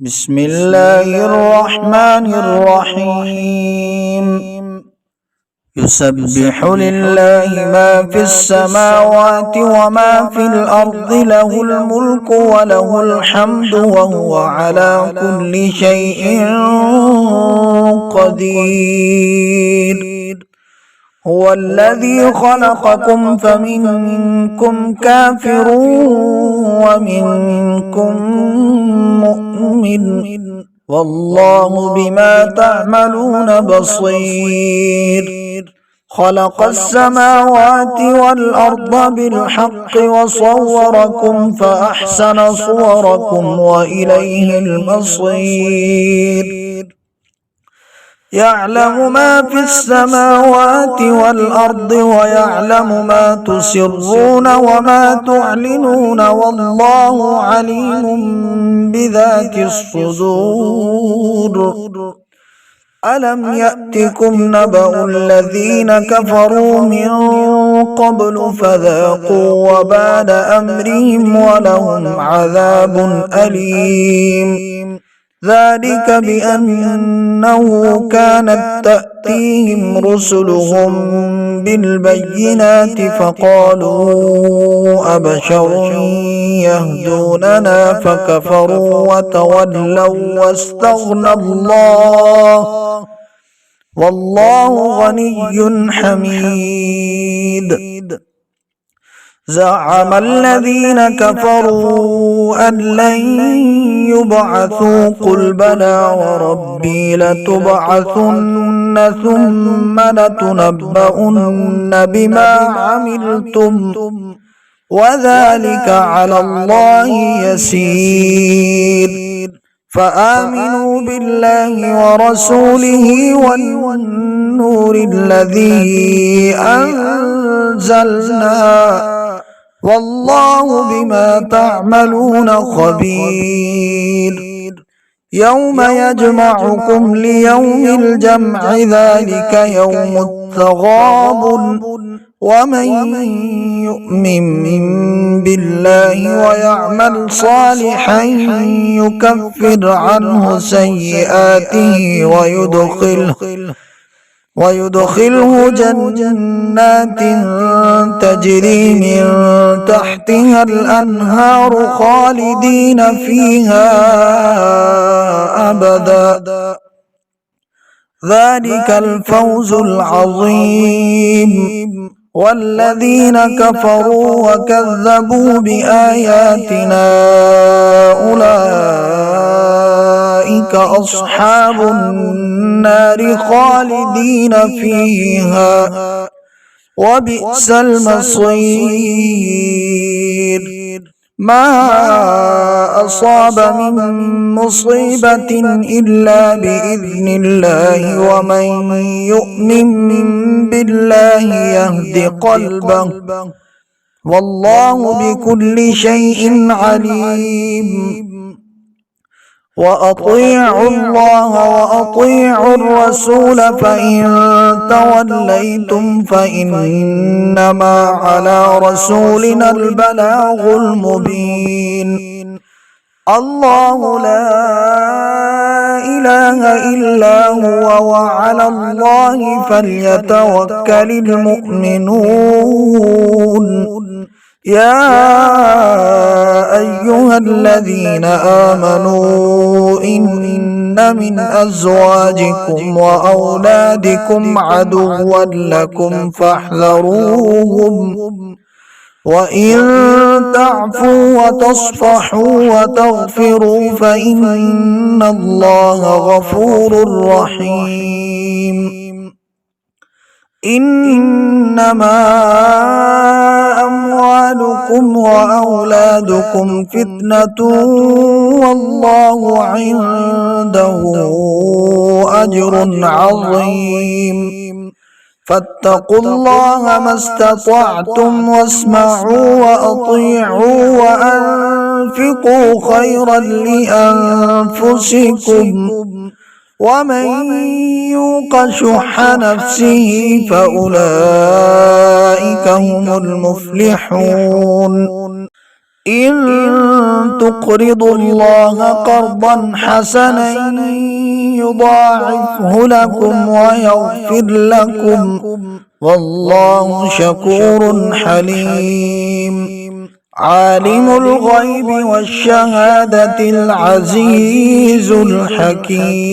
بسم الله الرحمن الرحيم يسبح لله ما في السماوات وما في الأرض له الملك وله الحمد وهو على كل شيء قدير هو الذي خلقكم فمنكم كافر ومنكم مؤمن والله بما تعملون بصير خلق السماوات والأرض بالحق وصوركم فأحسن صوركم وإليه المصير يعلم ما في السماوات والأرض ويعلم ما تسرون وما تعلنون والله عليم بذات الصدور ألم يأتكم نبأ الذين كفروا من قبل فذاقوا وبال أمرهم ولهم عذاب أليم ذلك بأنه كانت تأتيهم رسلهم بالبينات فقالوا أبشر يهدوننا فكفروا وتولوا واستغنى الله والله غني حميد زعم الذين كفروا أن لن يبعثوا قل بلى وربي لتبعثن ثم لتنبؤن بما عملتم وذلك على الله يسير فآمنوا بالله ورسوله والنور الذي أنزلنا والله بما تعملون خبير يوم يجمعكم ليوم الجمع ذلك يوم التغابن ومن يؤمن بالله ويعمل صالحا يكفر عنه سيئاته ويدخله جنات تجري من تحتها الأنهار خالدين فيها أبدا ذلك الفوز العظيم والذين كفروا وكذبوا بآياتنا أولئك أصحاب النار خالدين فيها وبئس المصير ما أصاب من مصيبة إلا بإذن الله ومن يؤمن بالله يهد قلبه والله بكل شيء عليم وأطيعوا الله وأطيعوا الرسول فإن توليتم فإنما على رسولنا البلاغ المبين الله لا إله إلا هو وعلى الله فليتوكل المؤمنون يا أيها الذين آمنوا إن من أزواجكم وأولادكم عدوا لكم فاحذروهم وإن تعفوا وتصفحوا وتغفروا فإن الله غفور رحيم إنما أموالكم وأولادكم فتنة والله عنده أجر عظيم فاتقوا الله ما استطعتم واسمعوا وأطيعوا وأنفقوا خيرا لأنفسكم ومن يوق شح نفسه فأولئك هم المفلحون إن تقرضوا الله قرضا حسنا يضاعفه لكم ويغفر لكم والله شكور حليم. عالم الغيب والشهادة العزيز الحكيم.